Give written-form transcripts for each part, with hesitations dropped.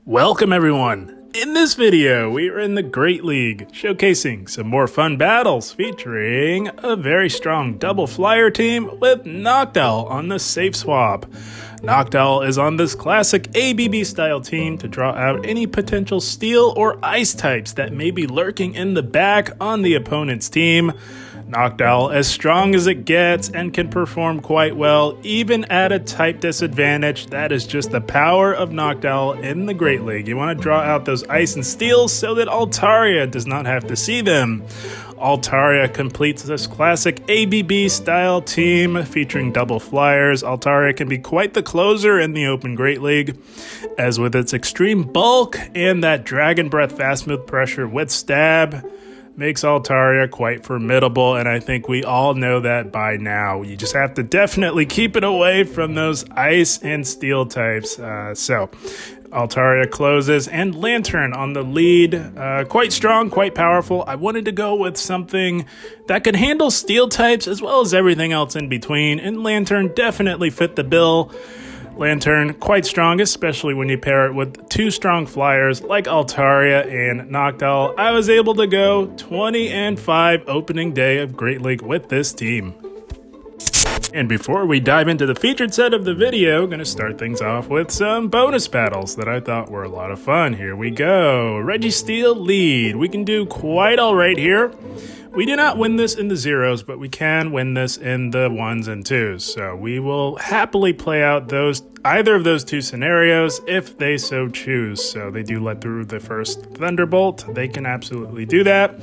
Welcome everyone! In this video, we are in the Great League, showcasing some more fun battles featuring a very strong double flyer team with Noctowl on the safe swap. Noctowl is on this classic ABB style team to draw out any potential steel or ice types that may be lurking in the back on the opponent's team. Noctowl as strong as it gets and can perform quite well even at a type disadvantage. That is just the power of Noctowl in the Great League. You want to draw out those ice and steel so that Altaria does not have to see them. Altaria completes this classic ABB style team featuring double flyers. Altaria can be quite the closer in the Open Great League, as with its extreme bulk and that Dragon Breath fast move pressure with stab makes Altaria quite formidable, and I think we all know that by now. You just have to definitely keep it away from those ice and steel types. So Altaria closes, and Lanturn on the lead. Quite strong, quite powerful. I wanted to go with something that could handle steel types as well as everything else in between, and Lanturn definitely fit the bill. Lanturn, quite strong, especially when you pair it with two strong flyers like Altaria and Noctowl. I was able to go 20-5 opening day of Great League with this team. And before we dive into the featured set of the video, I'm going to start things off with some bonus battles that I thought were a lot of fun. Here we go. Registeel lead. We can do quite all right here. We do not win this in the zeros, but we can win this in the ones and twos. So we will happily play out either of those two scenarios if they so choose. So they do let through the first Thunderbolt. They can absolutely do that.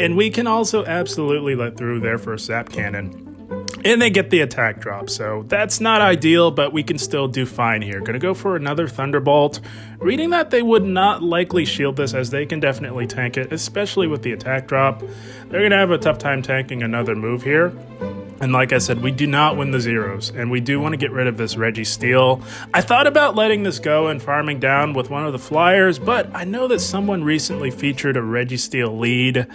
And we can also absolutely let through their first Zap Cannon. And they get the attack drop, so that's not ideal, but we can still do fine here. Gonna go for another Thunderbolt. Reading that they would not likely shield this, as they can definitely tank it, especially with the attack drop. They're gonna have a tough time tanking another move here. And like I said, we do not win the zeros, and we do want to get rid of this Registeel. I thought about letting this go and farming down with one of the flyers, but I know that someone recently featured a Registeel lead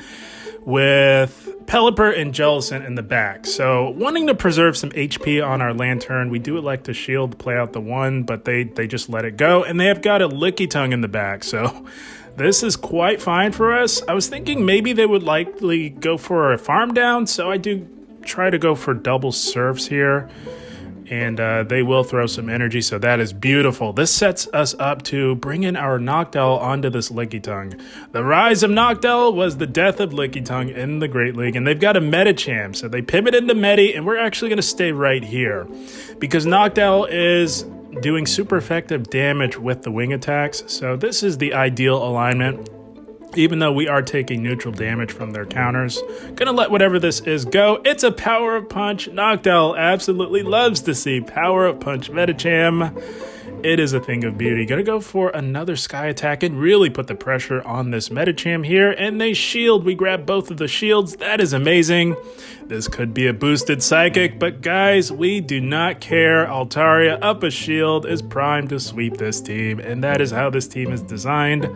with Pelipper and Jellicent in the back. So wanting to preserve some HP on our Lanturn, we do like to shield, play out the one, but they just let it go. And they have got a Lickitung in the back, so this is quite fine for us. I was thinking maybe they would likely go for a farm down, so I do try to go for double surfs here. And they will throw some energy, so that is beautiful. This sets us up to bring in our Noctowl onto this Lickitung. The rise of Noctowl was the death of Lickitung in the Great League, and they've got a Medicham, so they pivot into Medi, and we're actually going to stay right here. Because Noctowl is doing super effective damage with the wing attacks, so this is the ideal alignment. Even though we are taking neutral damage from their counters. Gonna let whatever this is go. It's a Power of Punch. Noctowl absolutely loves to see Power of Punch Medicham. It is a thing of beauty. Gonna go for another Sky Attack and really put the pressure on this Medicham here. And they shield. We grab both of the shields. That is amazing. This could be a boosted Psychic, but guys, we do not care. Altaria up a shield is primed to sweep this team. And that is how this team is designed.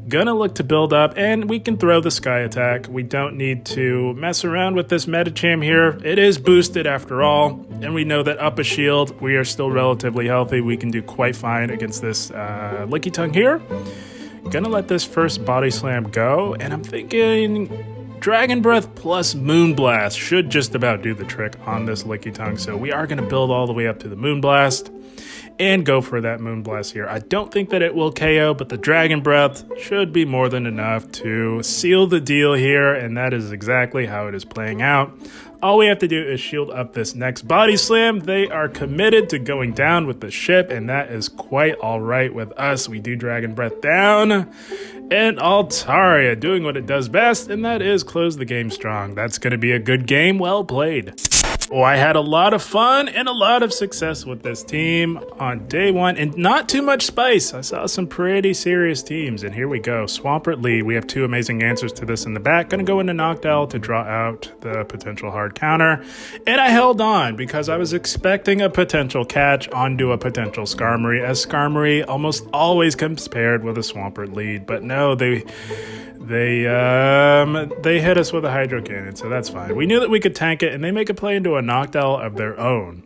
Gonna look to build up, and we can throw the Sky Attack. We don't need to mess around with this Medicham here. It is boosted after all, and we know that up a shield, we are still relatively healthy. We can do quite fine against this Lickitung here. Gonna let this first Body Slam go, and I'm thinking Dragon Breath plus Moonblast should just about do the trick on this Lickitung. So we are gonna build all the way up to the Moonblast and go for that Moonblast here. I don't think that it will KO, but the Dragon Breath should be more than enough to seal the deal here, and that is exactly how it is playing out. All we have to do is shield up this next Body Slam. They are committed to going down with the ship, and that is quite all right with us. We do Dragon Breath down, and Altaria doing what it does best, and that is close the game strong. That's going to be a good game. Well played. Oh, I had a lot of fun and a lot of success with this team on day one, and not too much spice. I saw some pretty serious teams, and here we go. Swampert lead. We have two amazing answers to this in the back. Gonna go into Noctowl to draw out the potential hard counter, and I held on because I was expecting a potential catch onto a potential Skarmory, as Skarmory almost always comes paired with a Swampert lead, but no, they hit us with a Hydro Cannon, so that's fine. We knew that we could tank it, and they make a play into a Noctowl of their own.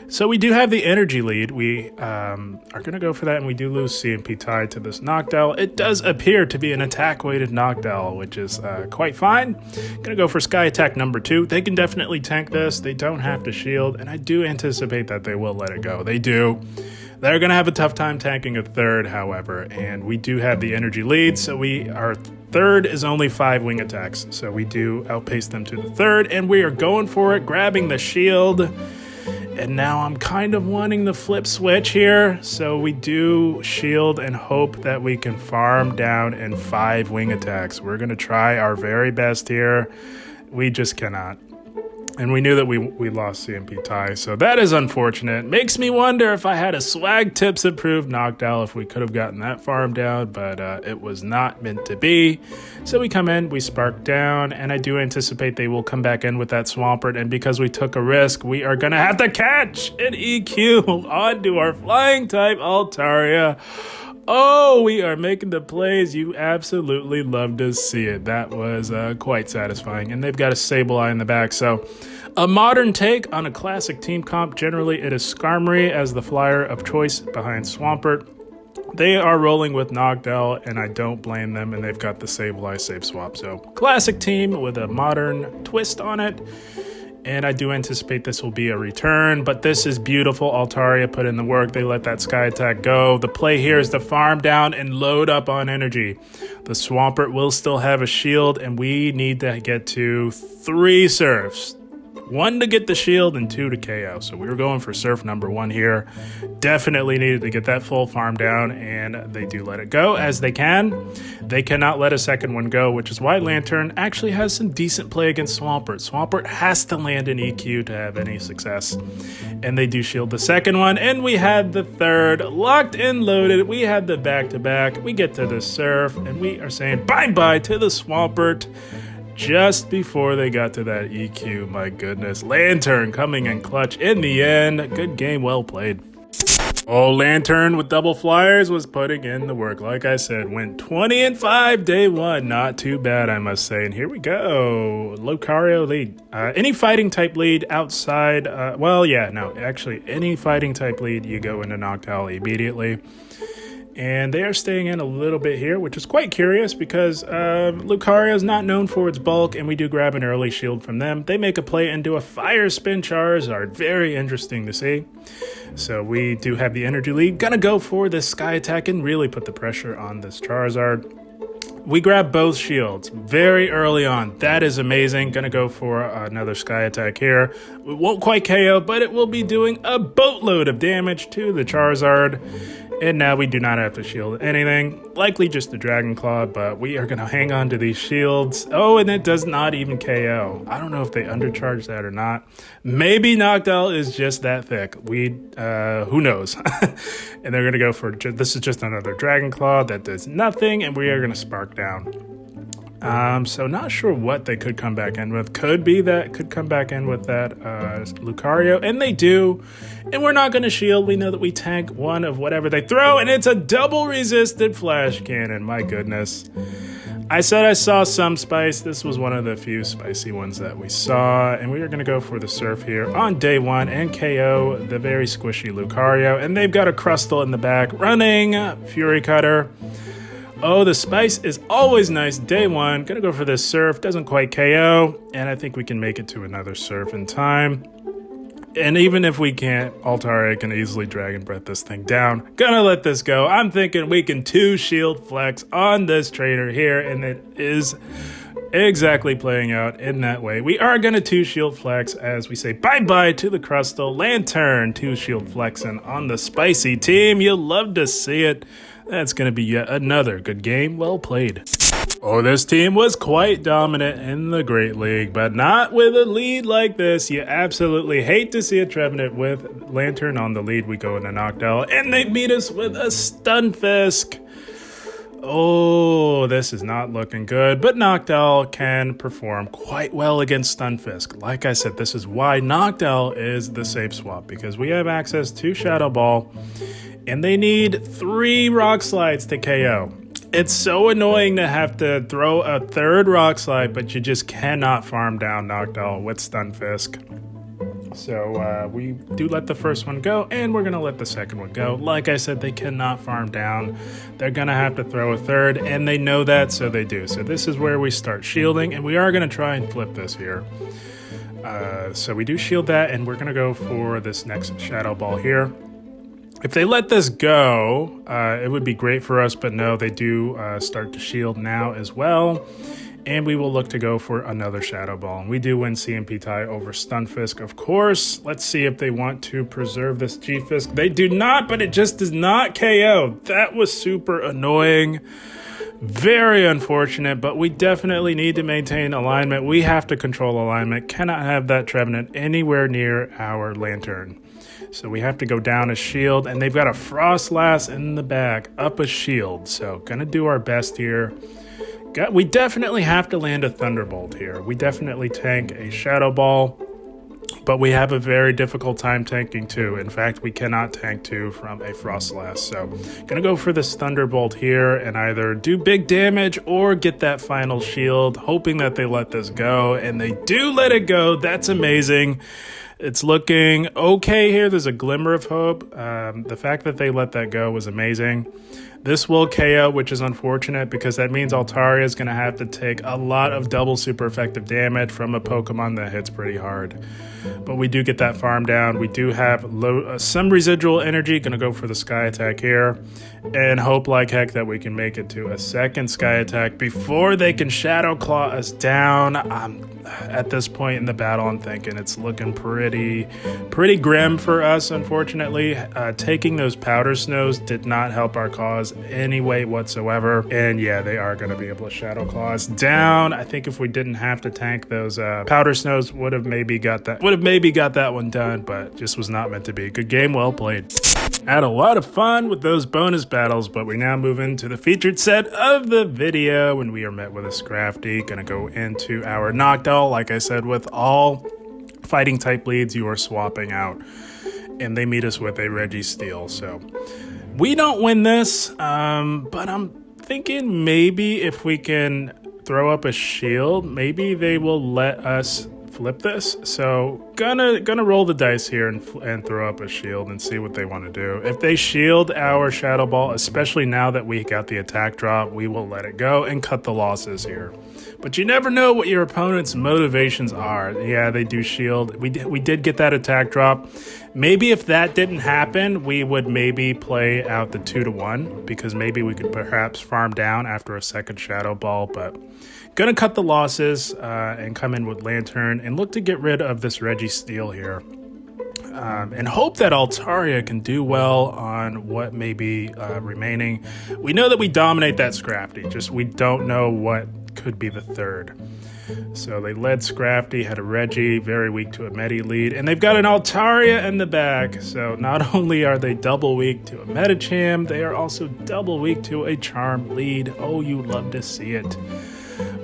So we do have the energy lead. We are going to go for that, and we do lose CMP tied to this Noctowl. It does appear to be an attack-weighted Noctowl, which is quite fine. Going to go for Sky Attack number 2. They can definitely tank this. They don't have to shield, and I do anticipate that they will let it go. They do. They're going to have a tough time tanking a third, however, and we do have the energy lead, so our third is only 5 wing attacks, so we do outpace them to the third, and we are going for it, grabbing the shield. And now I'm kind of wanting the flip switch here. So we do shield and hope that we can farm down in 5 wing attacks. We're going to try our very best here. We just cannot. And we knew that we lost CMP tie, so that is unfortunate. Makes me wonder if I had a Swag Tips approved Noctowl, if we could have gotten that farm down, but it was not meant to be. So we come in, we spark down, and I do anticipate they will come back in with that Swampert, and because we took a risk, we are going to have to catch an EQ onto our flying type Altaria. Oh, we are making the plays. You absolutely love to see it. That was quite satisfying. And they've got a Sableye in the back. So a modern take on a classic team comp. Generally, it is Skarmory as the flyer of choice behind Swampert. They are rolling with Noctowl, and I don't blame them. And they've got the Sableye Save Swap. So classic team with a modern twist on it. And I do anticipate this will be a return, but this is beautiful. Altaria put in the work. They let that Sky Attack go. The play here is to farm down and load up on energy. The Swampert will still have a shield, and we need to get to 3 Surfs. 1 to get the shield and 2 to KO. So we were going for Surf number 1 here. Definitely needed to get that full farm down, and they do let it go as they can. They cannot let a second one go, which is why Lanturn actually has some decent play against Swampert. Swampert has to land an EQ to have any success. And they do shield the second one, and we had the third locked and loaded. We had the back-to-back. We get to the Surf, and we are saying bye-bye to the Swampert. Just before they got to that EQ, my goodness. Lanturn coming in clutch in the end. Good game, well played. Oh, Lanturn with double flyers was putting in the work. Like I said, went 20-5 day 1. Not too bad, I must say. And here we go. Lucario lead. Any fighting type lead outside, any fighting type lead, you go into Noctowl immediately. And they are staying in a little bit here, which is quite curious because Lucario is not known for its bulk, and we do grab an early shield from them. They make a play into a Fire Spin Charizard. Very interesting to see. So we do have the energy lead. Gonna go for this Sky Attack and really put the pressure on this Charizard. We grab both shields very early on. That is amazing. Gonna go for another Sky Attack here. It won't quite KO, but it will be doing a boatload of damage to the Charizard. And now we do not have to shield anything. Likely just the Dragon Claw, but we are going to hang on to these shields. Oh, and it does not even KO. I don't know if they undercharged that or not. Maybe Noctowl is just that thick. Who knows? And they're going to go for, this is just another Dragon Claw that does nothing, and we are going to Spark down. So not sure what they could come back in with. Could come back in with that Lucario, and they do. And we're not going to shield. We know that we tank one of whatever they throw, and it's a double resisted flash cannon. My goodness. I said I saw some spice. This was one of the few spicy ones that we saw, and we are going to go for the Surf here on day 1 and KO the very squishy Lucario. And they've got a Crustle in the back running Fury Cutter. Oh, the spice is always nice. Day 1, gonna go for this Surf. Doesn't quite KO, and I think we can make it to another Surf in time. And even if we can't, Altaria can easily Dragon Breath this thing down. Gonna let this go. I'm thinking we can 2 shield flex on this trainer here, and it is exactly playing out in that way. We are gonna 2 shield flex as we say bye-bye to the Crustle. Lanturn 2 shield flexing on the spicy team. You'll love to see it. That's going to be yet another good game. Well played. Oh, this team was quite dominant in the Great League, but not with a lead like this. You absolutely hate to see a Trevenant with Lanturn on the lead. We go into Noctowl, and they meet us with a Stunfisk. Oh, this is not looking good, but Noctowl can perform quite well against Stunfisk. Like I said, this is why Noctowl is the safe swap, because we have access to Shadow Ball, and they need 3 Rock Slides to KO. It's so annoying to have to throw a 3rd Rock Slide, but you just cannot farm down Noctowl with Stunfisk. So we do let the first one go, and we're going to let the second one go. Like I said, they cannot farm down. They're going to have to throw a third, and they know that, so they do. So this is where we start shielding, and we are going to try and flip this here. So we do shield that, and we're going to go for this next Shadow Ball here. If they let this go, it would be great for us, but no, they do start to shield now as well. And we will look to go for another Shadow Ball. And we do win CMP tie over Stunfisk, of course. Let's see if they want to preserve this G-Fisk. They do not, but it just does not KO. That was super annoying. Very unfortunate, but we definitely need to maintain alignment. We have to control alignment. Cannot have that Trevenant anywhere near our Lanturn. So we have to go down a shield, and they've got a Frostlass in the back, up a shield. So gonna do our best here. We definitely have to land a Thunderbolt here. We definitely tank a Shadow Ball, but we have a very difficult time tanking two. In fact, we cannot tank two from a Frostlass. So gonna go for this Thunderbolt here and either do big damage or get that final shield, hoping that they let this go, and they do let it go. That's amazing. It's looking okay here. There's a glimmer of hope. The fact that they let that go was amazing. This will KO, which is unfortunate because that means Altaria is going to have to take a lot of double super effective damage from a Pokemon that hits pretty hard. But we do get that farm down. We do have some residual energy. Going to go for the Sky Attack here and hope like heck that we can make it to a second Sky Attack before they can Shadow Claw us down. At this point in the battle, I'm thinking it's looking pretty grim for us, unfortunately. Taking those Powder Snows did not help our cause any way whatsoever. And yeah, they are going to be able to Shadow Claw us down. I think if we didn't have to tank those Powder Snows, would have maybe got that one done, but just was not meant to be. Good game, well played. Had a lot of fun with those bonus battles, but we now move into the featured set of the video when we are met with a Scrafty. Gonna go into our Noctowl. Like I said, with all fighting type leads, you are swapping out, and they meet us with a Registeel. So we don't win this, but I'm thinking maybe if we can throw up a shield, maybe they will let us flip this. So gonna roll the dice here and throw up a shield and see what they want to do. If they shield our Shadow Ball, especially now that we got the attack drop, we will let it go and cut the losses here. But you never know what your opponent's motivations are. Yeah, they do shield. We did get that attack drop. Maybe if that didn't happen, we would maybe play out the 2-1 because maybe we could perhaps farm down after a second Shadow Ball, but gonna cut the losses and come in with Lanturn and look to get rid of this Registeel here. And hope that Altaria can do well on what may be remaining. We know that we dominate that Scrafty, just we don't know what could be the third. So they led Scrafty, had a Reggie, very weak to a Medi lead, and they've got an Altaria in the back. So not only are they double weak to a Medicham, they are also double weak to a Charm lead. Oh, you love to see it.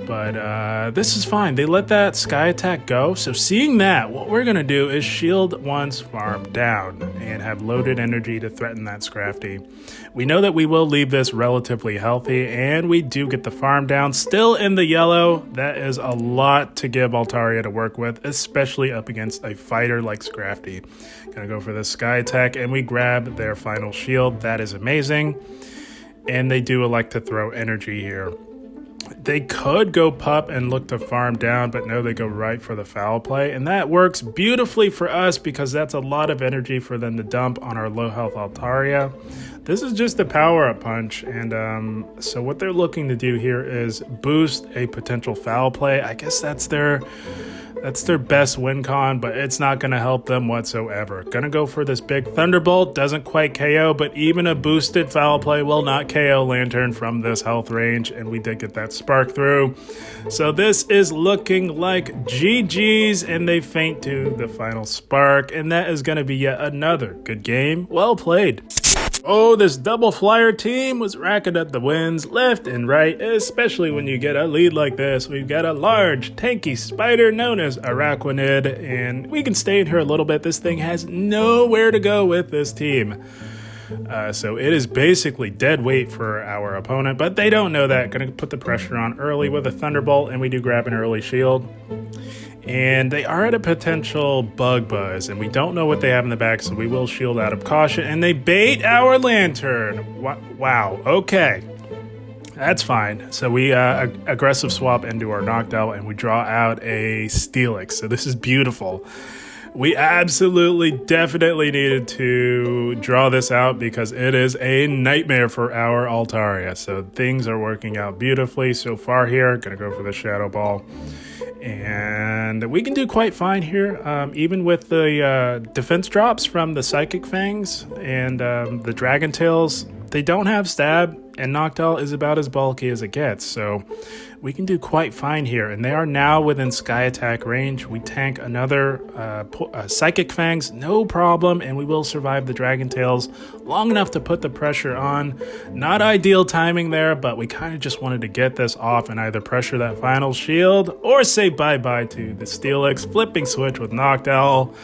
But this is fine. They let that Sky Attack go. So seeing that, what we're going to do is shield once farm down and have loaded energy to threaten that Scrafty. We know that we will leave this relatively healthy, and we do get the farm down. Still in the yellow. That is a lot to give Altaria to work with, especially up against a fighter like Scrafty. Gonna go for the Sky Attack, and we grab their final shield. That is amazing. And they do elect to throw energy here. They could go pup and look to farm down, but no, they go right for the foul play. And that works beautifully for us because that's a lot of energy for them to dump on our low health Altaria. This is just a power-up punch, and so what they're looking to do here is boost a potential foul play. I guess that's their best win con, but it's not going to help them whatsoever. Going to go for this big Thunderbolt. Doesn't quite KO, but even a boosted foul play will not KO Lanturn from this health range, and we did get that spark through. So this is looking like GG's, and they faint to the final spark, and that is going to be yet another good game. Well played. Oh, this double flyer team was racking up the wins left and right, especially when you get a lead like this. We've got a large, tanky spider known as Araquanid, and we can stay in here a little bit. This thing has nowhere to go with this team. So it is basically dead weight for our opponent, but they don't know that. Going to put the pressure on early with a Thunderbolt, and we do grab an early shield. And they are at a potential bug buzz, and we don't know what they have in the back, so we will shield out of caution. And they bait our Lanturn. Wow, okay. That's fine. So we aggressive swap into our Noctowl, and we draw out a Steelix. So this is beautiful. We absolutely, definitely needed to draw this out because it is a nightmare for our Altaria. So things are working out beautifully so far here. Gonna go for the Shadow Ball. And we can do quite fine here, even with the defense drops from the Psychic Fangs and the Dragon Tails. They don't have stab, and Noctowl is about as bulky as it gets, so we can do quite fine here. And they are now within Sky Attack range. We tank another Psychic Fangs, no problem, and we will survive the Dragon Tails long enough to put the pressure on. Not ideal timing there, but we kind of just wanted to get this off and either pressure that final shield or say bye-bye to the Steelix, flipping switch with Noctowl.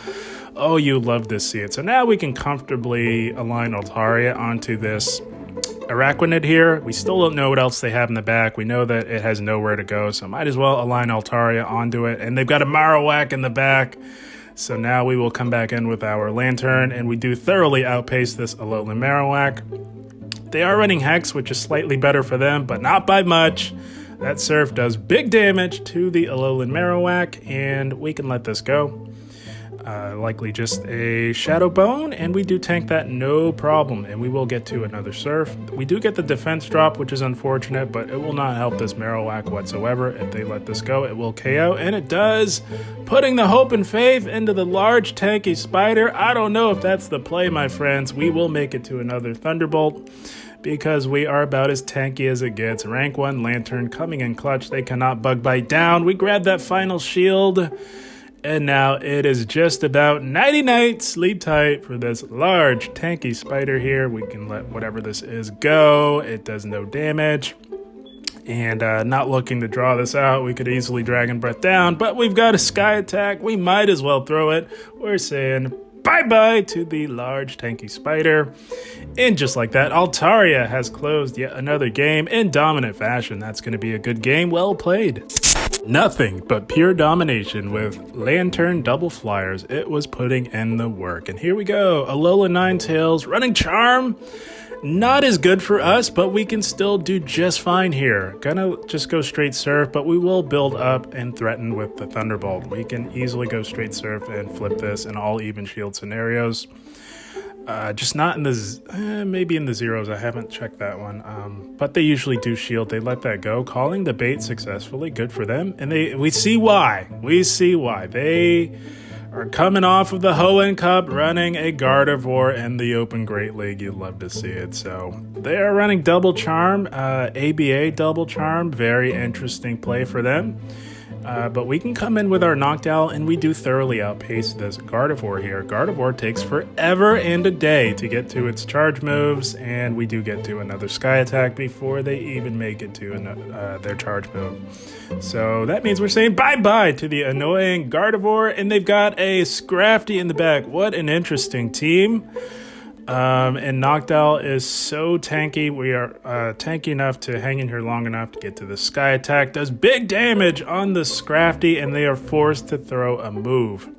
Oh, you love to see it. So now we can comfortably align Altaria onto this Araquanid here. We still don't know what else they have in the back. We know that it has nowhere to go, so might as well align Altaria onto it. And they've got a Marowak in the back. So now we will come back in with our Lanturn, and we do thoroughly outpace this Alolan Marowak. They are running Hex, which is slightly better for them, but not by much. That Surf does big damage to the Alolan Marowak, and we can let this go. Likely just a Shadow Bone, and we do tank that no problem, and we will get to another Surf. We do get the defense drop, which is unfortunate, but it will not help this Marowak whatsoever. If they let this go, it will KO, and it does, putting the hope and faith into the large tanky spider. I don't know if that's the play, my friends. We will make it to another Thunderbolt, because we are about as tanky as it gets. Rank 1 Lanturn coming in clutch. They cannot bug bite down. We grab that final shield. And now it is just about nighty-night, sleep tight for this large tanky spider here. We can let whatever this is go. It does no damage. And not looking to draw this out. We could easily Dragon Breath down, but we've got a Sky Attack. We might as well throw it. We're saying bye-bye to the large tanky spider. And just like that, Altaria has closed yet another game in dominant fashion. That's going to be a good game. Well played. Nothing but pure domination with Lanturn double flyers. It was putting in the work. And here we go. Alolan Ninetales running Charm. Not as good for us, but we can still do just fine here. Gonna just go straight Surf, but we will build up and threaten with the Thunderbolt. We can easily go straight Surf and flip this in all even shield scenarios. Just not in the, maybe in the zeros. I haven't checked that one. But they usually do shield. They let that go. Calling the bait successfully. Good for them. And we see why. We see why. They are coming off of the Hoenn Cup, running a Gardevoir in the Open Great League. You'd love to see it. So they are running Double Charm, ABA Double Charm. Very interesting play for them. But we can come in with our Noctowl, and we do thoroughly outpace this Gardevoir here. Gardevoir takes forever and a day to get to its charge moves, and we do get to another Sky Attack before they even make it to their charge move. So that means we're saying bye-bye to the annoying Gardevoir, and they've got a Scrafty in the back. What an interesting team. And Noctowl is so tanky. We are tanky enough to hang in here long enough to get to the Sky Attack. Does big damage on the Scrafty, and they are forced to throw a move.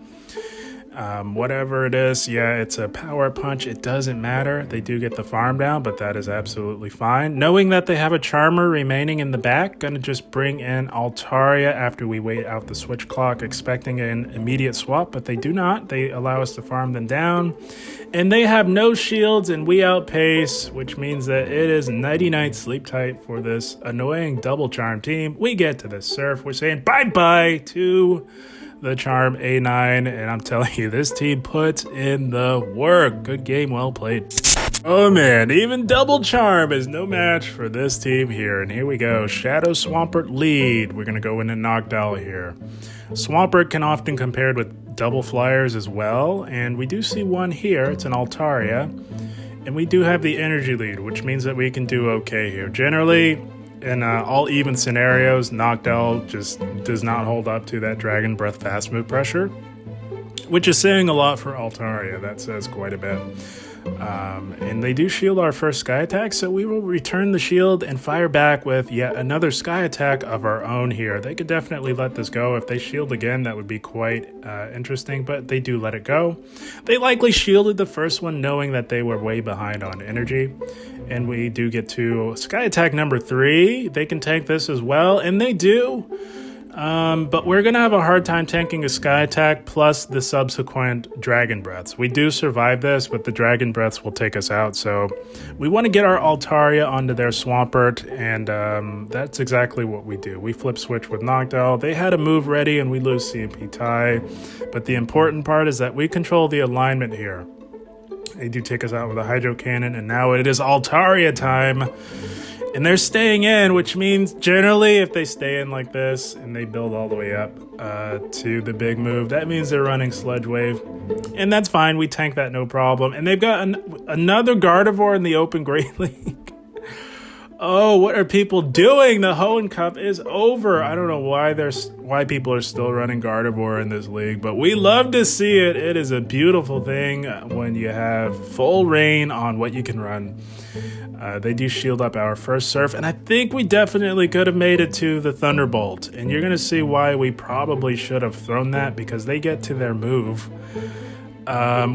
Whatever it is, yeah, it's a power punch. It doesn't matter. They do get the farm down, but that is absolutely fine. Knowing that they have a Charmer remaining in the back, gonna just bring in Altaria after we wait out the switch clock, expecting an immediate swap, but they do not. They allow us to farm them down. And they have no shields, and we outpace, which means that it is nighty-night sleep tight for this annoying double charm team. We get to the Surf. We're saying bye-bye to the Charm A9, and I'm telling you, this team puts in the work. Good game, well played. Oh man, even Double Charm is no match for this team here. And here we go, Shadow Swampert lead. We're gonna go into Noctowl here. Swampert can often be compared with double flyers as well, and we do see one here. It's an Altaria, and we do have the energy lead, which means that we can do okay here. Generally, in all even scenarios, Noctowl just does not hold up to that Dragon Breath fast move pressure, which is saying a lot for Altaria. That says quite a bit. And they do shield our first sky attack, so we will return the shield and fire back with yet another sky attack of our own here. They could definitely let this go. If they shield again, that would be quite interesting, but they do let it go. They likely shielded the first one knowing that they were way behind on energy. And we do get to sky attack number 3. They can tank this as well, and they do. But we're going to have a hard time tanking a sky attack plus the subsequent dragon breaths. We do survive this, but the dragon breaths will take us out. So we want to get our Altaria onto their Swampert, and that's exactly what we do. We flip switch with Noctowl. They had a move ready, and we lose CMP tie. But the important part is that we control the alignment here. They do take us out with a Hydro Cannon, and now it is Altaria time. And they're staying in, which means generally if they stay in like this and they build all the way up to the big move, that means they're running Sludge Wave. And that's fine. We tank that no problem. And they've got another Gardevoir in the Open Great League. Oh, what are people doing? The Hoenn Cup is over. I don't know why people are still running Gardevoir in this league, but we love to see it. It is a beautiful thing when you have full reign on what you can run. They do shield up our first Surf, and I think we definitely could have made it to the Thunderbolt. And you're going to see why we probably should have thrown that, because they get to their move.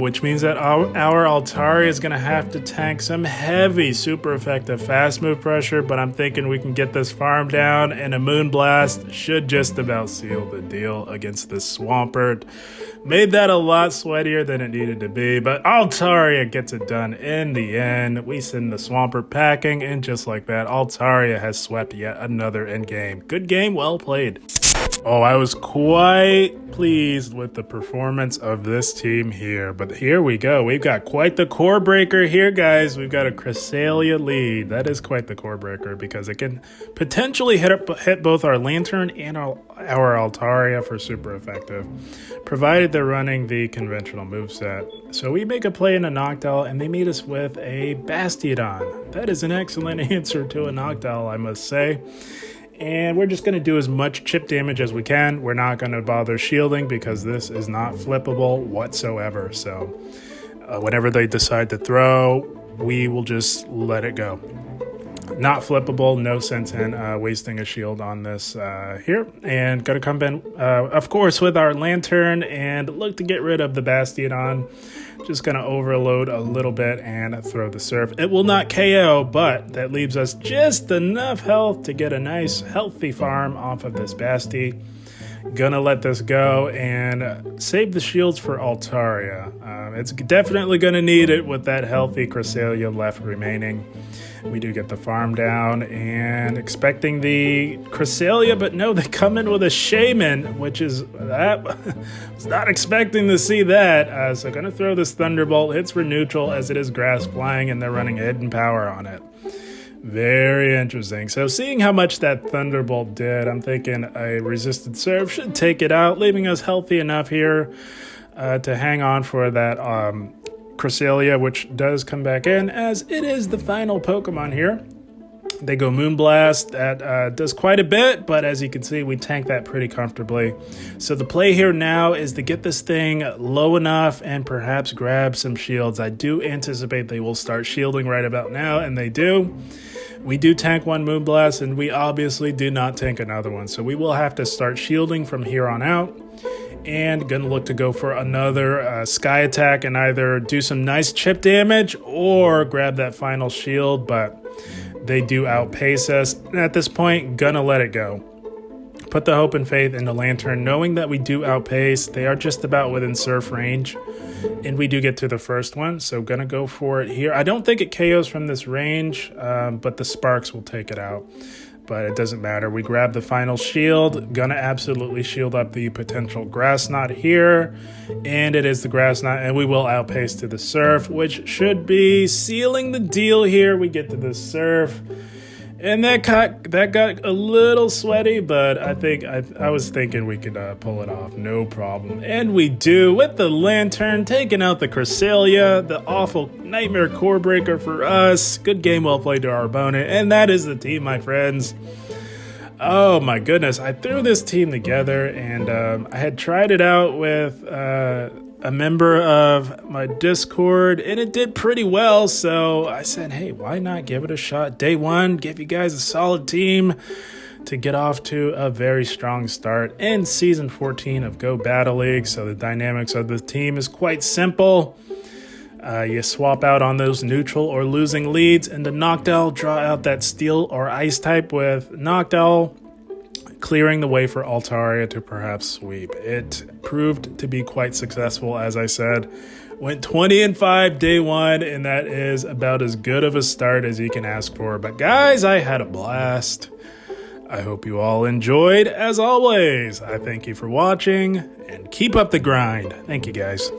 Which means that our Altaria is going to have to tank some heavy, super effective fast move pressure, but I'm thinking we can get this farm down, and a Moonblast should just about seal the deal against this Swampert. Made that a lot sweatier than it needed to be, but Altaria gets it done in the end. We send the Swampert packing, and just like that, Altaria has swept yet another endgame. Good game, well played. Oh, I was quite pleased with the performance of this team here, but here we go. We've got quite the core breaker here, guys. We've got a Cresselia lead. That is quite the core breaker because it can potentially hit both our Lanturn and our Altaria for super effective, provided they're running the conventional moveset. So we make a play in a Noctowl, and they meet us with a Bastiodon. That is an excellent answer to a Noctowl, I must say. And we're just going to do as much chip damage as we can. We're not going to bother shielding because this is not flippable whatsoever. So whenever they decide to throw, we will just let it go. Not flippable, no sense in wasting a shield on this here. And going to come in, of course, with our Lanturn and look to get rid of the Bastiodon. Just going to overload a little bit and throw the Surf. It will not KO, but that leaves us just enough health to get a nice healthy farm off of this Basti. Gonna let this go and save the shields for Altaria. It's definitely gonna need it with that healthy Cresselia left remaining. We do get the farm down and expecting the Cresselia, but no, they come in with a Shaman, which is, that was not expecting to see that. So gonna throw this Thunderbolt, hits for neutral as it is grass flying and they're running Hidden Power on it. Very interesting. So seeing how much that Thunderbolt did, I'm thinking a resisted Surf should take it out, leaving us healthy enough here to hang on for that Cresselia, which does come back in as it is the final Pokemon here. They go Moonblast. That does quite a bit, but as you can see, we tank that pretty comfortably. So the play here now is to get this thing low enough and perhaps grab some shields. I do anticipate they will start shielding right about now, and they do. We do tank one Moonblast, and we obviously do not tank another one. So we will have to start shielding from here on out. And gonna look to go for another Sky Attack and either do some nice chip damage or grab that final shield, but they do outpace us. And at this point, gonna let it go. Put the hope and faith into Lanturn, knowing that we do outpace. They are just about within Surf range, and we do get to the first one, so gonna go for it here. I don't think it KOs from this range, but the Sparks will take it out. But it doesn't matter. We grab the final shield. Gonna absolutely shield up the potential Grass Knot here. And it is the Grass Knot. And we will outpace to the Surf, which should be sealing the deal here. We get to the Surf. And that got a little sweaty, but I think I was thinking we could pull it off, no problem. And we do, with the Lanturn, taking out the Cresselia, the awful Nightmare Core Breaker for us. Good game, well played to our opponent, and that is the team, my friends. Oh my goodness, I threw this team together, and I had tried it out with a member of my Discord, and it did pretty well, so I said, hey, why not give it a shot? Day one, give you guys a solid team to get off to a very strong start in Season 14 of Go Battle League. So the dynamics of the team is quite simple. You swap out on those neutral or losing leads, and the Noctowl draw out that steel or ice type with Noctowl, clearing the way for Altaria to perhaps sweep. It proved to be quite successful, as I said. Went 20-5 day one, and that is about as good of a start as you can ask for. But guys, I had a blast. I hope you all enjoyed. As always, I thank you for watching, and keep up the grind. Thank you, guys.